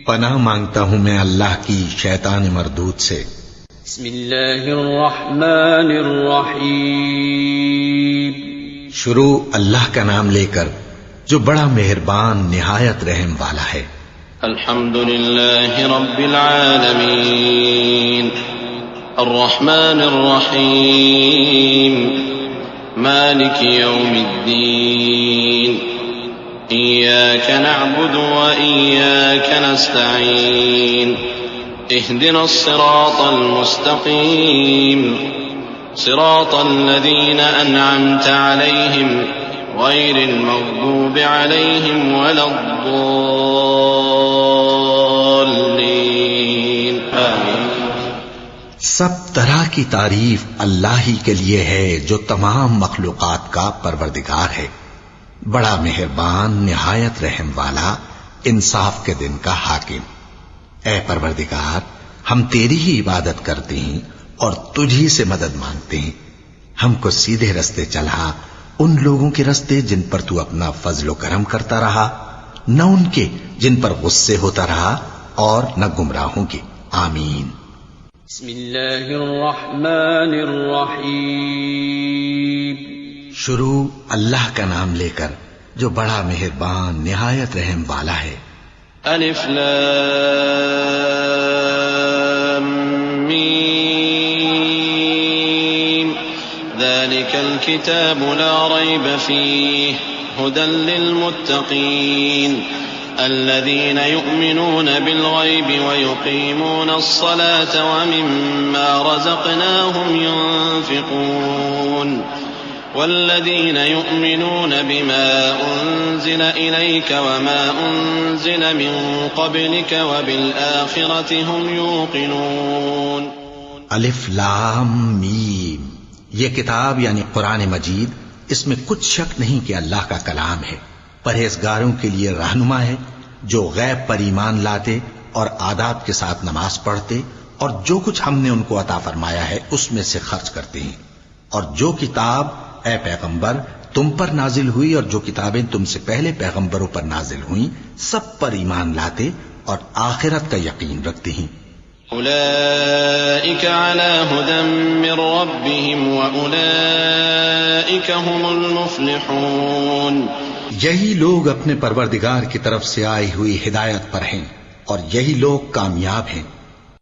پناہ مانگتا ہوں میں اللہ کی شیطان مردود سے۔ بسم اللہ الرحمن الرحیم۔ شروع اللہ کا نام لے کر جو بڑا مہربان نہایت رحم والا ہے۔ الحمد للہ رب العالمین الرحمن الرحیم مالک یوم الدین إياك نعبد وإياك نستعين اهدنا الصراط المستقيم صراط الذين أنعمت عليهم غير المغضوب عليهم ولا الضالين آمين۔ سب طرح کی تعریف اللہ ہی کے لیے ہے جو تمام مخلوقات کا پروردگار ہے، بڑا مہربان نہایت رحم والا، انصاف کے دن کا حاکم۔ اے پروردگار، ہم تیری ہی عبادت کرتے ہیں اور تجھی سے مدد مانگتے ہیں۔ ہم کو سیدھے رستے چلا، ان لوگوں کے رستے جن پر تو اپنا فضل و کرم کرتا رہا، نہ ان کے جن پر غصے ہوتا رہا، اور نہ گمراہوں کے۔ آمین۔ بسم اللہ الرحمن الرحیم۔ شروع اللہ کا نام لے کر جو بڑا مہربان نہایت رحم والا ہے۔ الف لام میم ذلك الكتاب لا ريب فيه هدى للمتقين الذين يؤمنون بالغيب ويقيمون الصلاة ومما رزقناهم ينفقون والذين يؤمنون بما أنزل إليك وما أنزل من قبلك وبالآخرة هم يوقنون۔ الف لام میم، یہ کتاب یعنی قرآن مجید، اس میں کچھ شک نہیں کہ اللہ کا کلام ہے، پرہیزگاروں کے لیے رہنما ہے، جو غیب پر ایمان لاتے اور آداب کے ساتھ نماز پڑھتے اور جو کچھ ہم نے ان کو عطا فرمایا ہے اس میں سے خرچ کرتے ہیں، اور جو کتاب اے پیغمبر تم پر نازل ہوئی اور جو کتابیں تم سے پہلے پیغمبروں پر نازل ہوئیں سب پر ایمان لاتے اور آخرت کا یقین رکھتے ہیں۔ أولئك على هدى من ربهم وأولئك هم المفلحون۔ یہی لوگ اپنے پروردگار کی طرف سے آئی ہوئی ہدایت پر ہیں اور یہی لوگ کامیاب ہیں۔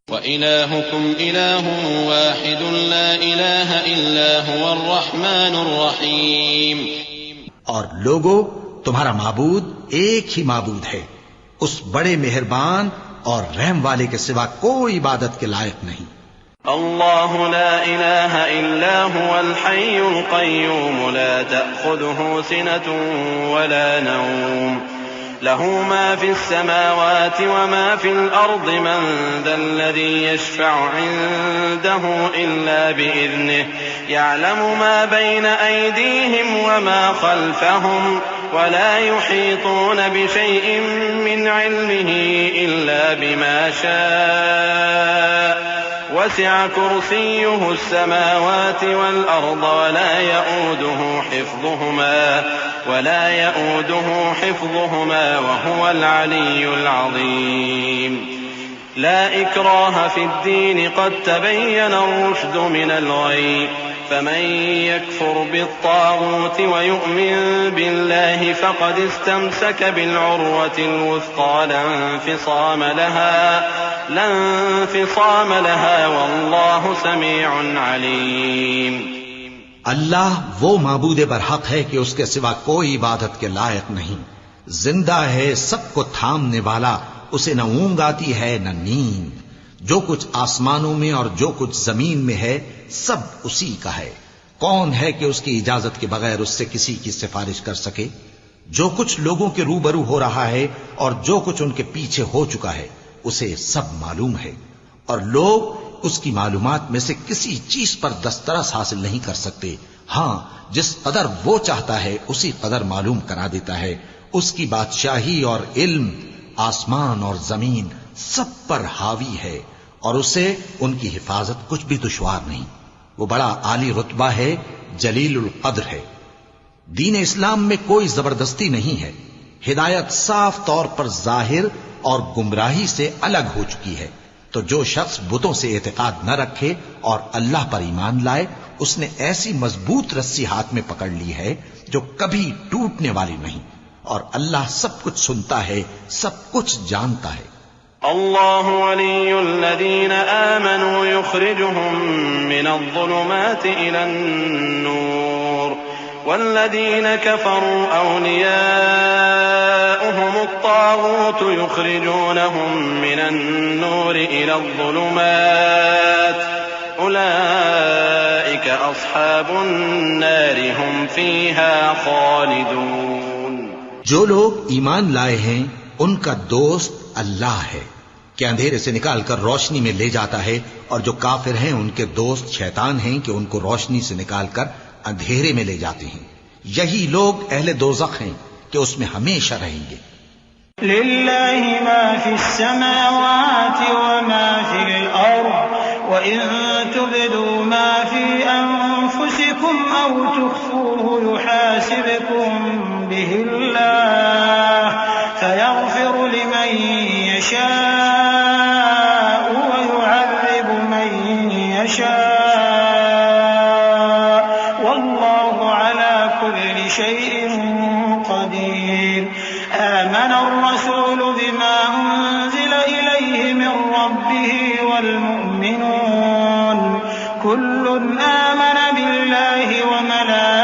وَإِلَٰهُكُمْ إِلَٰهٌ وَاحِدٌ لَا إِلَٰهَ إِلَّا هُوَ الرَّحْمَٰنُ الرَّحِيمُ۔ اور لوگو، تمہارا معبود ایک ہی معبود ہے، اس بڑے مہربان اور رحم والے کے سوا کوئی عبادت کے لائق نہیں۔ اللہ لا الہ الا هو الحی القیوم لا تأخذه سنة ولا نوم له ما في السماوات وما في الأرض من ذا الذي يشفع عنده إلا بإذنه يعلم ما بين أيديهم وما خلفهم ولا يحيطون بشيء من علمه إلا بما شاء وسع كرسيه السماوات والأرض ولا يؤوده حفظهما وهو العلي العظيم۔ لا إكراه في الدين قد تبين الرشد من الغي فمن يكفر بالطاغوت ويؤمن بالله فقد استمسك بالعروة الوثقى لا انفصام لها والله سميع عليم۔ اللہ وہ معبود برحق ہے کہ اس کے سوا کوئی عبادت کے لائق نہیں، زندہ ہے، سب کو تھامنے والا، اسے نہ اونگ آتی ہے نہ نیند، جو کچھ آسمانوں میں اور جو کچھ زمین میں ہے سب اسی کا ہے۔ کون ہے کہ اس کی اجازت کے بغیر اس سے کسی کی سفارش کر سکے؟ جو کچھ لوگوں کے روبرو ہو رہا ہے اور جو کچھ ان کے پیچھے ہو چکا ہے اسے سب معلوم ہے، اور لوگ اس کی معلومات میں سے کسی چیز پر دسترس حاصل نہیں کر سکتے۔ ہاں، جس قدر وہ چاہتا ہے اسی قدر معلوم کرا دیتا ہے۔ اس کی بادشاہی اور علم آسمان اور زمین سب پر حاوی ہے، اور اسے ان کی حفاظت کچھ بھی دشوار نہیں۔ وہ بڑا عالی رتبہ ہے، جلیل القدر ہے۔ دین اسلام میں کوئی زبردستی نہیں ہے، ہدایت صاف طور پر ظاہر اور گمراہی سے الگ ہو چکی ہے. تو جو شخص بتوں سے اعتقاد نہ رکھے اور اللہ پر ایمان لائے، اس نے ایسی مضبوط رسی ہاتھ میں پکڑ لی ہے جو کبھی ٹوٹنے والی نہیں، اور اللہ سب کچھ سنتا ہے، سب کچھ جانتا ہے. اللہ ولی الذین آمنوا یخرجهم من الظلمات الى النور والذین كفروا اولیاؤهم الطاغوت یخرجونهم من النور الى الظلمات اولئک اصحاب النار هم فیہا خالدون. جو لوگ ایمان لائے ہیں ان کا دوست اللہ ہے کہ اندھیرے سے نکال کر روشنی میں لے جاتا ہے، اور جو کافر ہیں ان کے دوست شیطان ہیں کہ ان کو روشنی سے نکال کر اندھیرے میں لے جاتے ہیں. یہی لوگ اہل دوزخ ہیں کہ اس میں ہمیشہ رہیں گے. للہ ما فی السماوات وما فی الارض وَإِن تُبْدُوا مَا فِي أَنفُسِكُمْ أَوْ تُخْفُوهُ يُحَاسِبْكُم بِهِ اللَّهُ فَيَغْفِرُ لِمَن يَشَاءُ وَيُعَذِّبُ مَن يَشَاءُ وَاللَّهُ عَلَى كُلِّ شَيْءٍ قَدِيرٌ. آمَنَ الرَّسُولُ بِمَا أُنزِلَ إِلَيْهِ مِن رَّبِّهِ وَالْمُؤْمِنُونَ كُلٌّ آمَنَ بِاللَّهِ وَمَلَائِكَتِهِ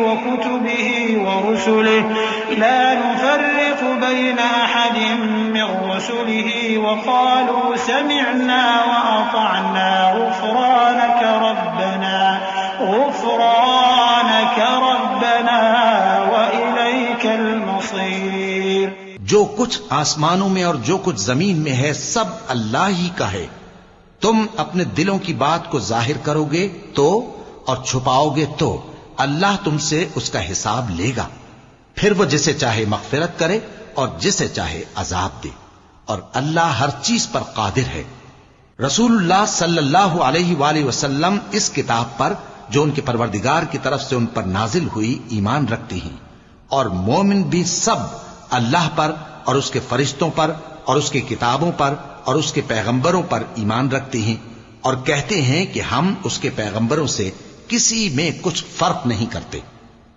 وَكُتُبِهِ وَرُسُلِهِ لَا نُفَرِّقُ بَيْنَ أَحَدٍ مِّن رُّسُلِهِ وَقَالُوا سَمِعْنَا وَأَطَعْنَا غُفْرَانَكَ رَبَّنَا وَإِلَيْكَ الْمَصِيرُ. جو کچھ آسمانوں میں اور جو کچھ زمین میں ہے سب اللہ ہی کا ہے. تم اپنے دلوں کی بات کو ظاہر کرو گے تو اور چھپاؤ گے تو اللہ تم سے اس کا حساب لے گا. پھر وہ جسے چاہے مغفرت کرے اور جسے چاہے عذاب دے، اور اللہ ہر چیز پر قادر ہے. رسول اللہ صلی اللہ علیہ وآلہ وسلم اس کتاب پر جو ان کے پروردگار کی طرف سے ان پر نازل ہوئی ایمان رکھتے ہیں، اور مومن بھی سب اللہ پر اور اس کے فرشتوں پر اور اس کی کتابوں پر اور اس کے پیغمبروں پر ایمان رکھتے ہیں، اور کہتے ہیں کہ ہم اس کے پیغمبروں سے کسی میں کچھ فرق نہیں کرتے.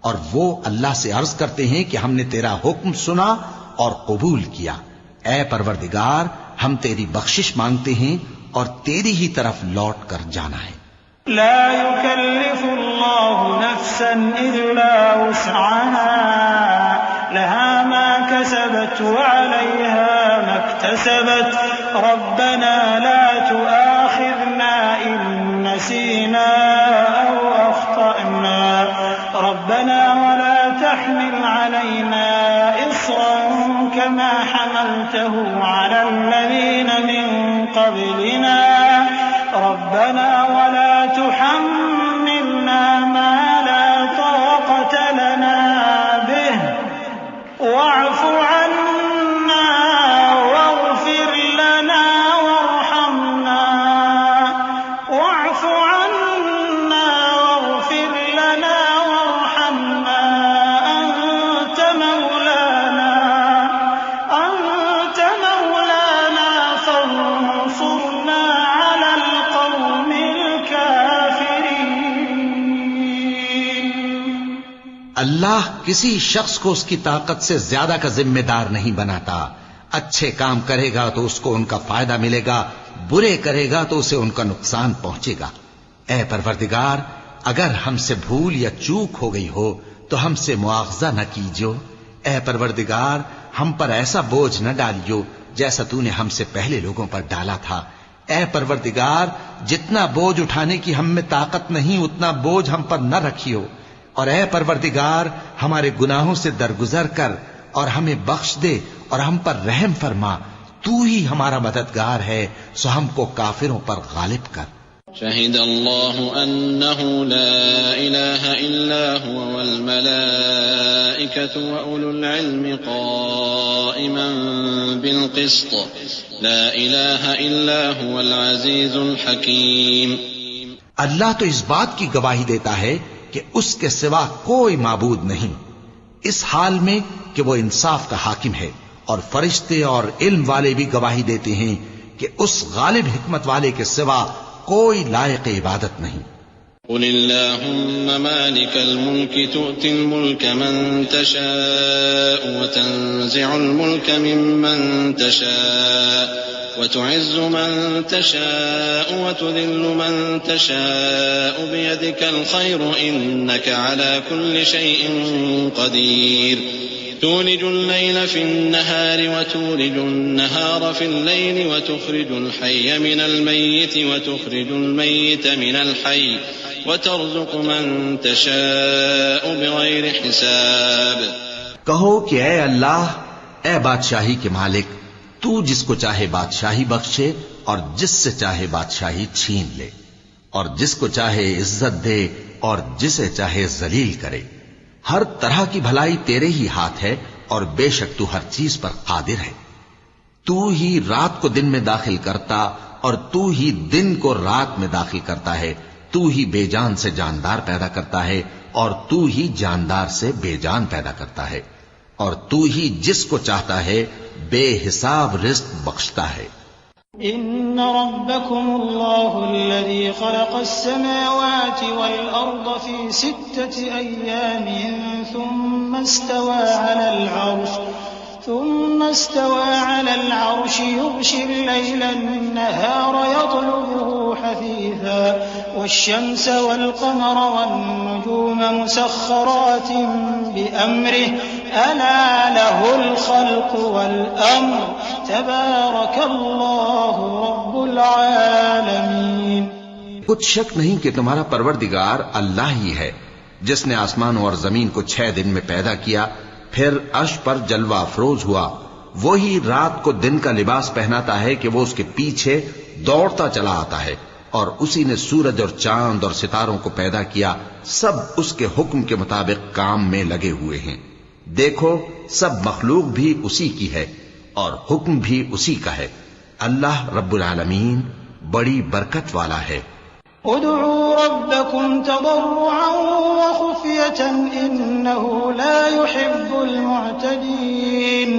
اور وہ اللہ سے عرض کرتے ہیں کہ ہم نے تیرا حکم سنا اور قبول کیا. اے پروردگار، ہم تیری بخشش مانگتے ہیں اور تیری ہی طرف لوٹ کر جانا ہے. لا يكلف الله نفسا إلا وسعها لها ما كسبت وعليها ما اكتسبت ربنا لا تؤاخذنا إن نسينا أو أخطأنا ربنا ولا تحمل علينا إصرا كما حملته على الذين من قبلنا ربنا ولا تحملنا ما لا طاقة لنا به واعف عنا واغفر لنا وارحمنا واعف عنا واغفر لنا وارحمنا أنت مولانا فانصرنا على القوم الكافرين. اللہ کسی شخص کو اس کی طاقت سے زیادہ کا ذمہ دار نہیں بناتا. اچھے کام کرے گا تو اس کو ان کا فائدہ ملے گا، برے کرے گا تو اسے ان کا نقصان پہنچے گا. اے پروردگار، اگر ہم سے بھول یا چوک ہو گئی ہو تو ہم سے مواخذہ نہ کیجو. اے پروردگار، ہم پر ایسا بوجھ نہ ڈالیو جیسا تو نے ہم سے پہلے لوگوں پر ڈالا تھا. اے پروردگار، جتنا بوجھ اٹھانے کی ہم میں طاقت نہیں اتنا بوجھ ہم پر نہ رکھیو. اور اے پروردگار، ہمارے گناہوں سے درگزر کر اور ہمیں بخش دے اور ہم پر رحم فرما. تو ہی ہمارا مددگار ہے، سو ہم کو کافروں پر غالب کر. شهد الله أنه لا إله إلا هو والملائكة وأولو العلم قائما بالقسط لا إله إلا هو العزيز الحكيم. اللہ تو اس بات کی گواہی دیتا ہے کہ اس کے سوا کوئی معبود نہیں. اس حال میں کہ وہ انصاف کا حاکم ہے، اور فرشتے اور علم والے بھی گواہی دیتے ہیں کہ اس غالب حکمت والے کے سوا کوئی لائق عبادت نہیں۔ قل اللهم مالك الملك تؤتي الملك من تشاء وتنزع الملك ممن تشاء وتعز من تشاء وتذل من تشاء بيدك الخير إنك على كل شيء قدير تولج الليل في النهار وتولج النهار في الليل وتخرج الحي من الميت وتخرج الميت من الحي وترزق من تشاء بغير حساب۔ کہو کہ اے اللہ، اے بادشاہی کے مالک، تو جس کو چاہے بادشاہی بخشے اور جس سے چاہے بادشاہی چھین لے، اور جس کو چاہے عزت دے اور جسے چاہے ذلیل کرے۔ ہر طرح کی بھلائی تیرے ہی ہاتھ ہے، اور بے شک تو ہر چیز پر قادر ہے۔ تو ہی رات کو دن میں داخل کرتا اور تو ہی دن کو رات میں داخل کرتا ہے۔ تو ہی بے جان سے جاندار پیدا کرتا ہے، اور تو ہی جاندار سے بے جان پیدا کرتا ہے، اور تو ہی جس کو چاہتا ہے بے حساب رزق بخشتا ہے۔ إن ربكم الله الذي خلق السماوات والأرض في 6 أيام ثم استوى على العرش يغشي الليل النهار يطلبه حثيثا والشمس والقمر والنجوم مسخرات بأمره ألا له الخلق والأمر تبارك الله رب العالمين۔ کچھ شک نہیں کہ تمہارا پروردگار اللہ ہی ہے، جس نے آسمانوں اور زمین کو 6 دن میں پیدا کیا، پھر عرش پر جلوہ افروز ہوا۔ وہی رات کو دن کا لباس پہناتا ہے کہ وہ اس کے پیچھے دوڑتا چلا آتا ہے، اور اسی نے سورج اور چاند اور ستاروں کو پیدا کیا، سب اس کے حکم کے مطابق کام میں لگے ہوئے ہیں۔ دیکھو سب مخلوق بھی اسی کی ہے اور حکم بھی اسی کا ہے۔ اللہ رب العالمین بڑی برکت والا ہے۔ ادعوا ربكم تضرعا وخفية إنه لا يحب المعتدين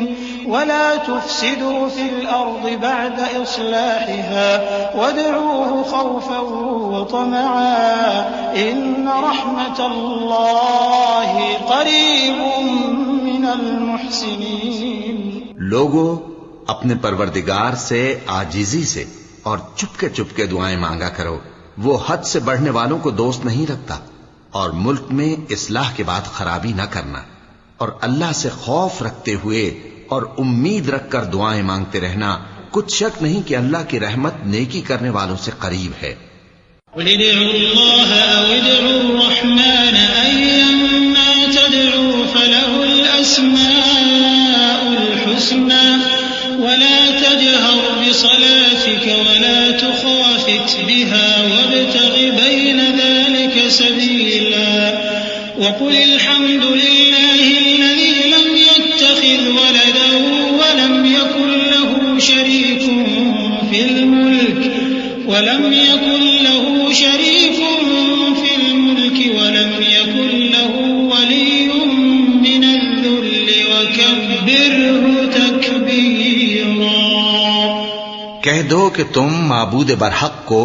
ولا تفسدوا في الأرض بعد إصلاحها وادعوه خوفا وطمعا إن رحمة الله قريب من المحسنين۔ لوگو اپنے پروردگار سے عاجزی سے اور چپکے چپکے دعائیں مانگا کرو، وہ حد سے بڑھنے والوں کو دوست نہیں رکھتا، اور ملک میں اصلاح کے بعد خرابی نہ کرنا، اور اللہ سے خوف رکھتے ہوئے اور امید رکھ کر دعائیں مانگتے رہنا۔ کچھ شک نہیں کہ اللہ کی رحمت نیکی کرنے والوں سے قریب ہے۔ قل ادعوا الله أو ادعوا الرحمن أيما تدعوا فله الأسماء الحسنى ولا تجهر بصلاتك ولا تخافت بها وابتغ بين ذلك سبيلا وقل الحمد لله الذي لم يتخذ ولدا ولم يكن له شريك في الملك ولم يكن له ولي من الذل وكبره تكبيرا۔ کہہ دو کہ تم معبود برحق کو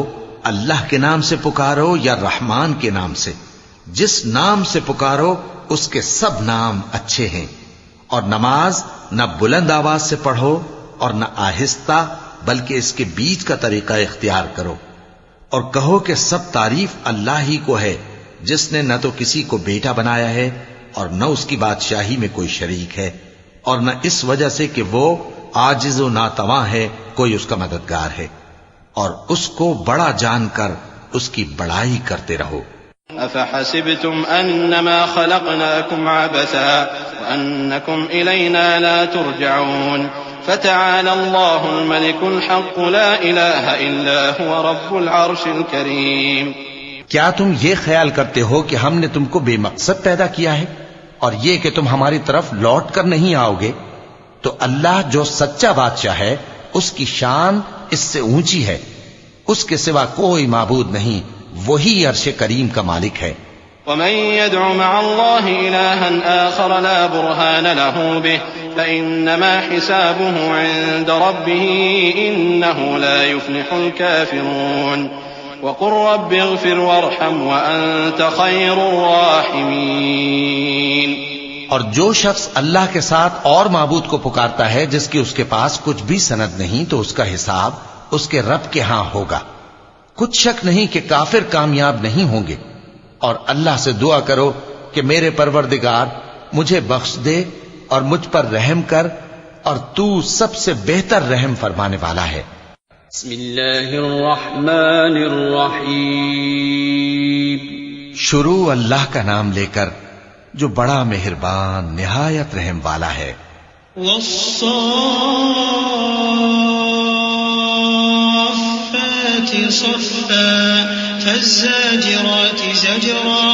اللہ کے نام سے پکارو یا رحمان کے نام سے، جس نام سے پکارو اس کے سب نام اچھے ہیں، اور نماز نہ بلند آواز سے پڑھو اور نہ آہستہ، بلکہ اس کے بیچ کا طریقہ اختیار کرو، اور کہو کہ سب تعریف اللہ ہی کو ہے، جس نے نہ تو کسی کو بیٹا بنایا ہے اور نہ اس کی بادشاہی میں کوئی شریک ہے، اور نہ اس وجہ سے کہ وہ عاجز و ناتواں ہے کوئی اس کا مددگار ہے، اور اس کو بڑا جان کر اس کی بڑائی کرتے رہو۔ أفحسبتم أنما خلقناكم عبثا وأنكم إلينا لا ترجعون فتعالى الله الملك الحق لا إله إلا هو رب العرش الكريم۔ کیا تم یہ خیال کرتے ہو کہ ہم نے تم کو بے مقصد پیدا کیا ہے اور یہ کہ تم ہماری طرف لوٹ کر نہیں آؤ گے؟ تو اللہ جو سچا بادشاہ ہے اس کی شان اس سے اونچی ہے، اس کے سوا کوئی معبود نہیں، وہی عرش کریم کا مالک ہے۔ ومن يدع مع الله إلها آخر لا برهان له به فإنما حسابه عند ربه إنه لا يفلح الكافرون وقل رب اغفر وارحم وأنت خير الراحمين. اور جو شخص اللہ کے ساتھ اور معبود کو پکارتا ہے جس کی اس کے پاس کچھ بھی سند نہیں تو اس کا حساب اس کے رب کے ہاں ہوگا. کچھ شک نہیں کہ کافر کامیاب نہیں ہوں گے. اور اللہ سے دعا کرو کہ میرے پروردگار مجھے بخش دے اور مجھ پر رحم کر اور تو سب سے بہتر رحم فرمانے والا ہے. بسم اللہ الرحمن الرحیم. شروع اللہ کا نام لے کر جو بڑا مہربان نہایت رحم والا ہے. والصافات صفا فالزاجرات زجرا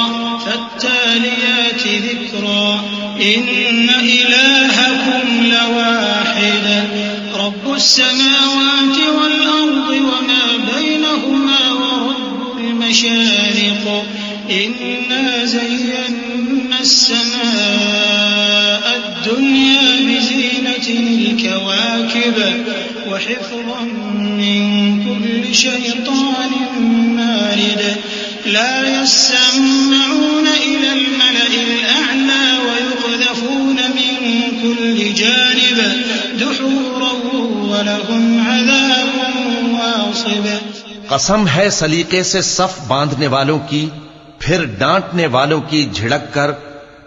فالتاليات ذكرا إن إلهكم لواحد رب السماوات والأرض وما بينهما ورب المشارق إنا زينا السماء الدنيا بزينة الكواكب وحفظا من كل شيطان مارد لا يسمعون إلى الملأ الأعلى ويقذفون من كل جانب دحورا ولهم عذاب واصب. قسم ہے سلیقے سے صف باندھنے والوں کی، پھر ڈانٹنے والوں کی جھڑک کر،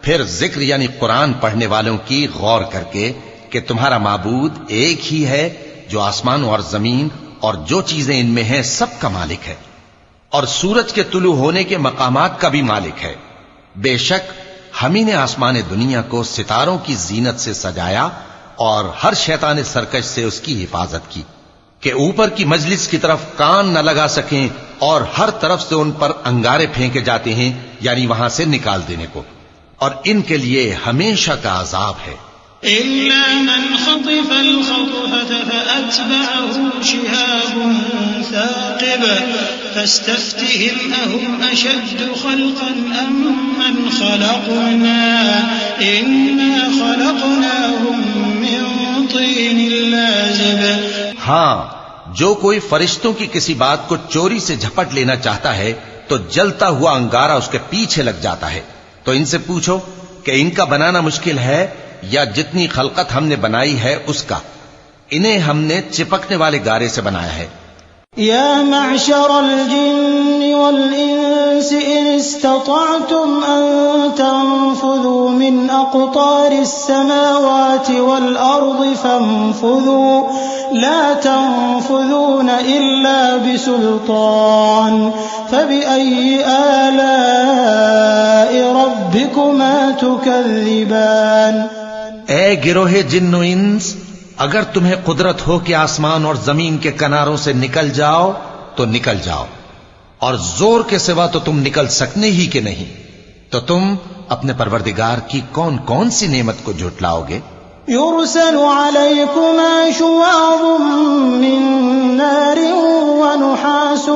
پھر ذکر یعنی قرآن پڑھنے والوں کی غور کر کے کہ تمہارا معبود ایک ہی ہے جو آسمان اور زمین اور جو چیزیں ان میں ہیں سب کا مالک ہے، اور سورج کے طلوع ہونے کے مقامات کا بھی مالک ہے. بے شک ہم ہی نے آسمان دنیا کو ستاروں کی زینت سے سجایا اور ہر شیطان سرکش سے اس کی حفاظت کی کہ اوپر کی مجلس کی طرف کان نہ لگا سکیں اور ہر طرف سے ان پر انگارے پھینکے جاتے ہیں یعنی وہاں سے نکال دینے کو، اور ان کے لیے ہمیشہ کا عذاب ہے. إلا من خطف الخطفة فأتبعه شهاب ثاقب فاستفتهم أهم أشد خلقا أم من خلقنا إنا خلقناهم من طين لازب. ہاں، جو کوئی فرشتوں کی کسی بات کو چوری سے جھپٹ لینا چاہتا ہے تو جلتا ہوا انگارہ اس کے پیچھے لگ جاتا ہے. تو ان سے پوچھو کہ ان کا بنانا مشکل ہے یا جتنی خلقت ہم نے بنائی ہے اس کا؟ انہیں ہم نے چپکنے والے گارے سے بنایا ہے. يا معشر الجن والإنس إن استطعتم أن تنفذوا من أقطار السماوات والأرض فانفذوا لا تنفذون إلا بسلطان فبأي آلاء ربكما تكذبان. اے گروہ جن و انس، اگر تمہیں قدرت ہو کہ آسمان اور زمین کے کناروں سے نکل جاؤ تو نکل جاؤ، اور زور کے سوا تو تم نکل سکنے ہی کہ نہیں، تو تم اپنے پروردگار کی کون کون سی نعمت کو جھٹلاؤ گے؟ يرسل عليكما شواظ من نار ونحاس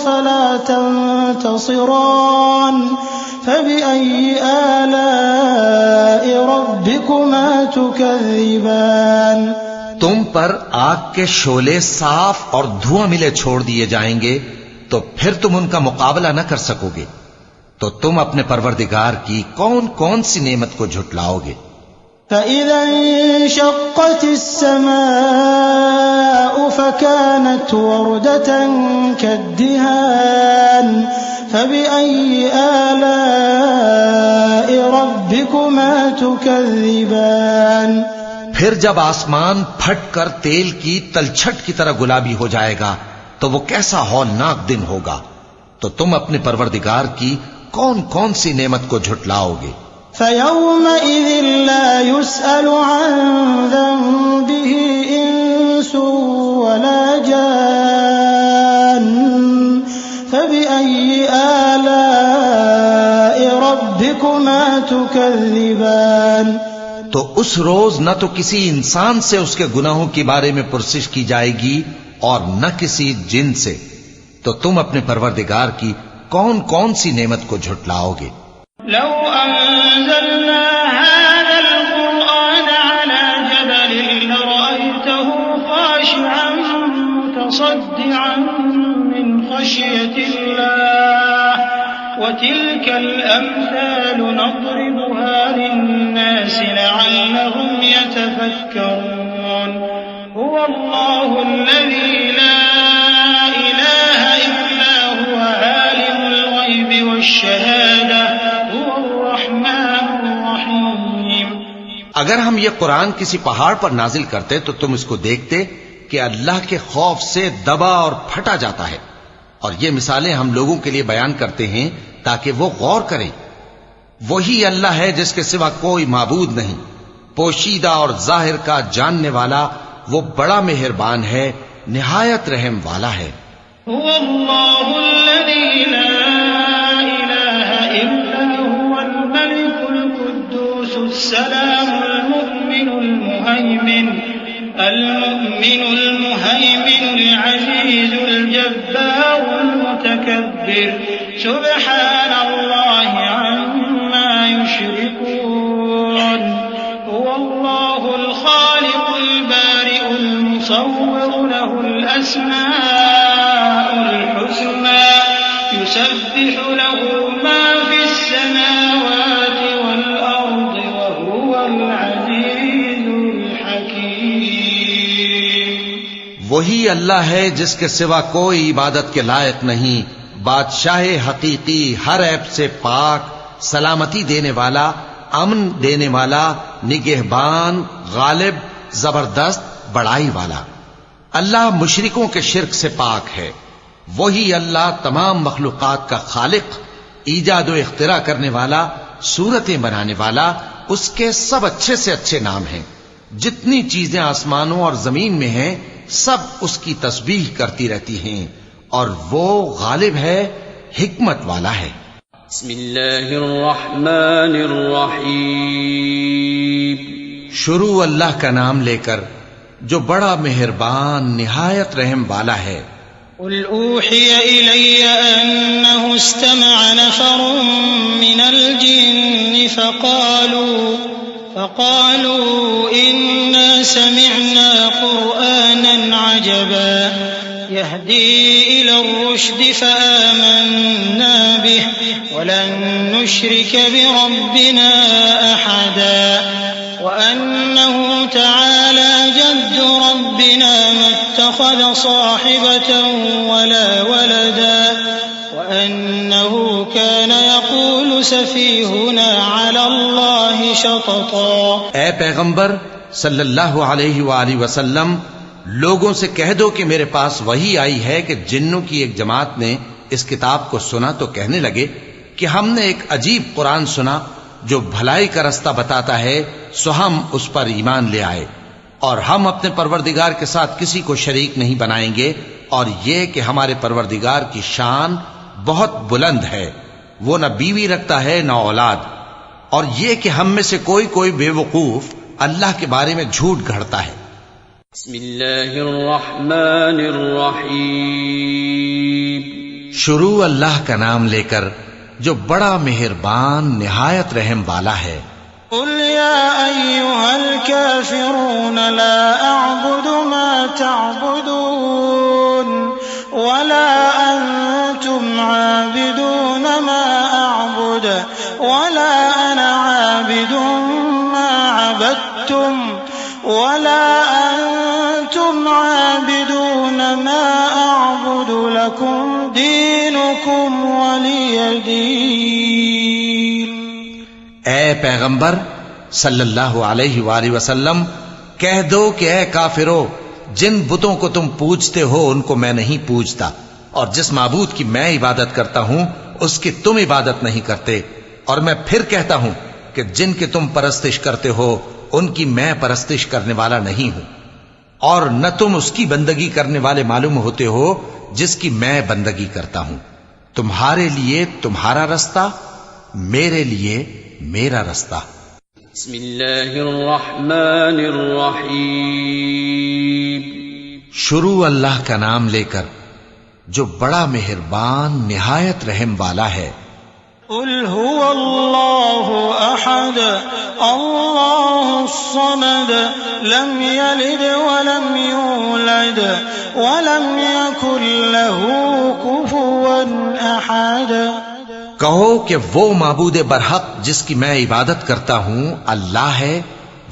فلا تنتصران فبأي آلاء ربكما تكذبان. تم پر آگ کے شعلے صاف اور دھواں ملے چھوڑ دیے جائیں گے تو پھر تم ان کا مقابلہ نہ کر سکو گے، تو تم اپنے پروردگار کی کون کون سی نعمت کو جھٹلاؤ گے؟ فإذا انشقت السماء فكانت وردة كالدهان فبأي آلاء ربكما تكذبان. پھر جب آسمان پھٹ کر تیل کی تلچھٹ کی طرح گلابی ہو جائے گا تو وہ کیسا ہولناک دن ہوگا، تو تم اپنے پروردگار کی کون کون سی نعمت کو جھٹلاؤ گے؟ فيومئذ لا يسأل عن ذنبه إنس ولا جان فبأي آلاء ربكما تكذبان. تو اس روز نہ تو کسی انسان سے اس کے گناہوں کے بارے میں پرسش کی جائے گی اور نہ کسی جن سے، تو تم اپنے پروردگار کی کون کون سی نعمت کو جھٹلاؤ گے؟ لو أنزلنا هذا القرآن على جبل لرأيته خاشعا متصدعا من خشية الله وتلك الأمثال نضربها للناس لعلهم يتفكرون هو الله الذي لا إله إلا هو عالم الغيب والشهادة هو الرحمن الرحيم. اگر ہم یہ قرآن کسی پہاڑ پر نازل کرتے تو تم اس کو دیکھتے کہ اللہ کے خوف سے دبا اور پھٹا جاتا ہے. اور یہ مثالیں ہم لوگوں کے لیے بیان کرتے ہیں تاکہ وہ غور کریں. وہی اللہ ہے جس کے سوا کوئی معبود نہیں، پوشیدہ اور ظاہر کا جاننے والا، وہ بڑا مہربان ہے، نہایت رحم والا ہے. هو الله الذي لا إله إلا هو الملك القدوس السلام المؤمن المهيمن العزيز الجبار المتكبر سبحان الله عما يشركون. هو الله الخالق البارئ المصور له الأسماء الحسنى يسبح له ما في السماوات والأرض وهو العزيز الحكيم. وہی اللہ ہے جس کے سوا کوئی عبادت کے لائق نہیں، بادشاہ حقیقی، ہر عیب سے پاک، سلامتی دینے والا، امن دینے والا، نگہبان، غالب، زبردست، بڑائی والا. اللہ مشرکوں کے شرک سے پاک ہے. وہی اللہ تمام مخلوقات کا خالق، ایجاد و اختراع کرنے والا، صورتیں بنانے والا. اس کے سب اچھے سے اچھے نام ہیں. جتنی چیزیں آسمانوں اور زمین میں ہیں سب اس کی تسبیح کرتی رہتی ہیں، اور وہ غالب ہے، حکمت والا ہے. بسم اللہ الرحمن الرحیم. شروع اللہ کا نام لے کر جو بڑا مہربان نہایت رحم والا ہے. قل أوحي إلي أنه استمع نفر من الجن فقالوا إنا سمعنا قرآنا عجبا يهدي إلى الرشد فآمنا به ولن نشرك بربنا أحدا وأنه تعالى جد ربنا ما اتخذ صاحبة ولا ولدا وأنه كان يقول سفيهنا على الله شططا. اے پیغمبر صلی اللہ علیہ وآلہ وسلم، لوگوں سے کہہ دو کہ میرے پاس وحی آئی ہے کہ جنوں کی ایک جماعت نے اس کتاب کو سنا تو کہنے لگے کہ ہم نے ایک عجیب قرآن سنا جو بھلائی کا رستہ بتاتا ہے، سو ہم اس پر ایمان لے آئے، اور ہم اپنے پروردگار کے ساتھ کسی کو شریک نہیں بنائیں گے، اور یہ کہ ہمارے پروردگار کی شان بہت بلند ہے، وہ نہ بیوی رکھتا ہے نہ اولاد، اور یہ کہ ہم میں سے کوئی بے وقوف اللہ کے بارے میں جھوٹ گھڑتا ہے. بسم اللہ الرحمن الرحیم. شروع اللہ کا نام لے کر جو بڑا مہربان نہایت رحم والا ہے. قل يا أيها الكافرون لا أعبد ما تعبدون ولا أنتم عابدون ما أعبد ولا أنا عابد ما عبدتم ولا أنتم عابدون ما أعبد لكم دينكم ولي دين. اے پیغمبر صلی اللہ علیہ وآلہ وسلم، کہہ دو کہ اے کافرو، جن بتوں کو تم پوجتے ہو ان کو میں نہیں پوجتا، اور جس معبود کی میں عبادت کرتا ہوں اس کی تم عبادت نہیں کرتے، اور میں پھر کہتا ہوں کہ جن کی تم پرستش کرتے ہو ان کی میں پرستش کرنے والا نہیں ہوں، اور نہ تم اس کی بندگی کرنے والے معلوم ہوتے ہو جس کی میں بندگی کرتا ہوں. تمہارے لیے تمہارا رستہ، میرے لیے میرا رستہ. بسم اللہ الرحمن الرحیم. شروع اللہ کا نام لے کر جو بڑا مہربان نہایت رحم والا ہے. قل هو الله أحد الله الصمد لم يلد ولم يولد ولم يكن له كفوا أحد۔ کہو کہ وہ معبود برحق جس کی میں عبادت کرتا ہوں اللہ ہے،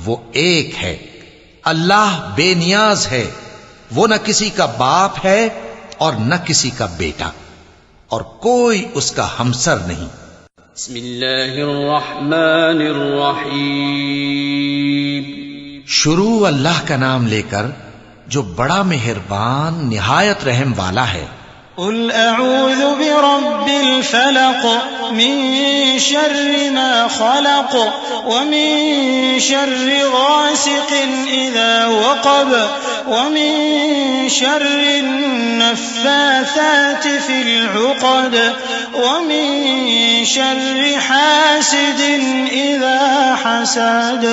وہ ایک ہے، اللہ بے نیاز ہے، وہ نہ کسی کا باپ ہے اور نہ کسی کا بیٹا، اور کوئی اس کا ہمسر نہیں۔ بسم اللہ الرحمن الرحیم۔ شروع اللہ کا نام لے کر جو بڑا مہربان نہایت رحم والا ہے۔ قل اعوذ برب الفلق من شر ما خلق ومن شر غاسق اذا وقب ومن شر النفاثات في العقد ومن شر حاسد اذا حسد۔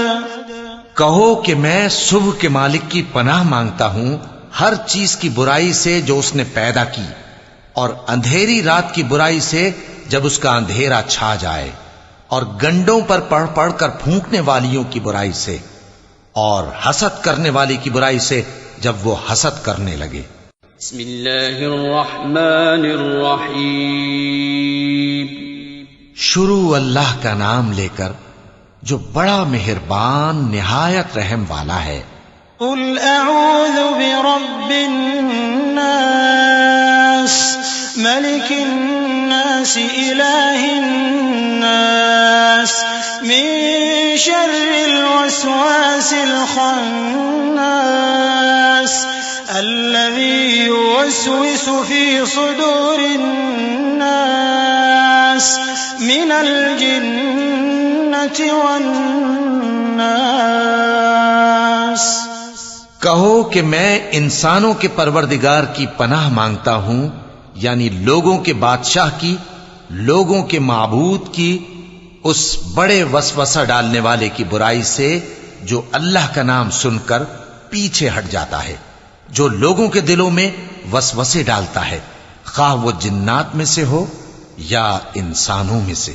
کہو کہ میں صبح کے مالک کی پناہ مانگتا ہوں ہر چیز کی برائی سے جو اس نے پیدا کی، اور اندھیری رات کی برائی سے جب اس کا اندھیرا چھا جائے، اور گنڈوں پر پڑھ پڑھ کر پھونکنے والیوں کی برائی سے، اور حسد کرنے والی کی برائی سے جب وہ حسد کرنے لگے۔ بسم اللہ الرحمن الرحیم۔ شروع اللہ کا نام لے کر جو بڑا مہربان نہایت رحم والا ہے۔ قل اعوذ برب الناس ملك الناس اله الناس من شر الوسواس الخناس الذي يوسوس في صدور الناس من الجنة والناس۔ کہو کہ میں انسانوں کے پروردگار کی پناہ مانگتا ہوں، یعنی لوگوں کے بادشاہ کی، لوگوں کے معبود کی، اس بڑے وسوسہ ڈالنے والے کی برائی سے جو اللہ کا نام سن کر پیچھے ہٹ جاتا ہے، جو لوگوں کے دلوں میں وسوسے ڈالتا ہے، خواہ وہ جنات میں سے ہو یا انسانوں میں سے۔